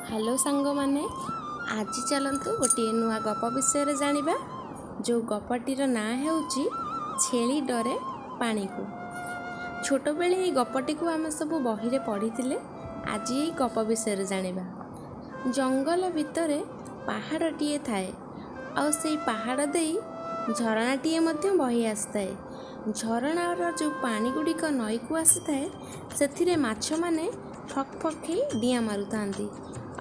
Hello सांग माने आज चलतु गोटे नुआ गप विषय जानिबा। जो गपटीर ना हेउची छेली डरे पानी को। छोट बेले ये गपटी को आम सब बही रे पढ़ी। आज ये गप विषय जानिबा। जंगल भितरे पहाड़टीए थाए आ से पहाड़ देई झरणाटीए मध्य बही आसताए। झरणार जो पानी गुड़िक नई को आसीथाए सेथिरे माछ माने फक फक डिया मारुतांती।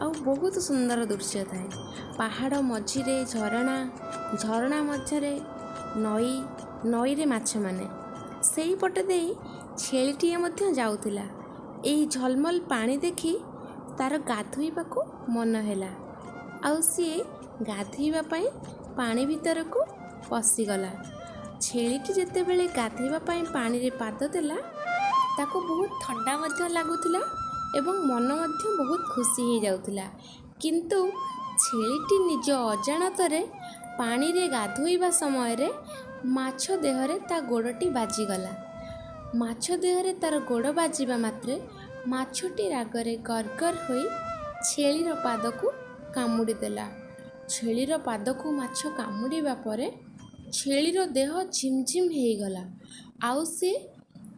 आउ बहुत सुंदर दृश्य थाए। पहाड़ मझिरे झरणा, झरणा मझरे नई, नई रे माछ माने सेई पटे देई छेलीटीए मध्य जाउतिला। एई झलमल पानी देखि तार गाधोइबाकू मन हेला। आउ सिए गाधोइबा पई पानी भितर को पसिगला। छेलीटी जेतेबेले गाधोइबा पई पानी रे पाद देला ताको बहुत ठंडा मध्य लागुतिला एवं मन मध्य बहुत खुशी हो जाउतिला। किंतु छेलीटी निज अजाणତରେ पानी रे गाधोइबा समय रे माछ देहरे ता गोड़टी बाजिगला। माछ देहरे तार गोड़ बाजिबा मात्रे माछटी रागरे गरगर होई छेलीर पादକୁ कामुड़ी देला। छेलीर पादକୁ माछ कामुड़ीबा परे छेलीर देह झिमझिम हेगला। आउ से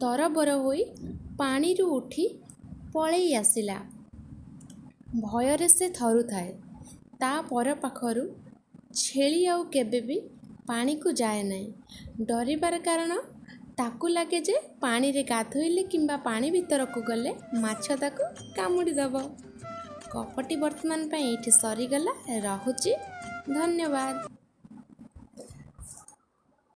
तरबर होई पानी रु उठी पलई आसिला। भୟରେ से थरु थाए। ता पर पाखरु छेली आउ केबे भी पानी को जाए नहीं। डरिबार कारण ताकू लगे जे पानी रे गाधोइले किंबा पानी भीतर को गले माछ ताकू कामुड़ी दब। गपटी वर्तमान पे एठी सरीगला। रहुची, धन्यवाद।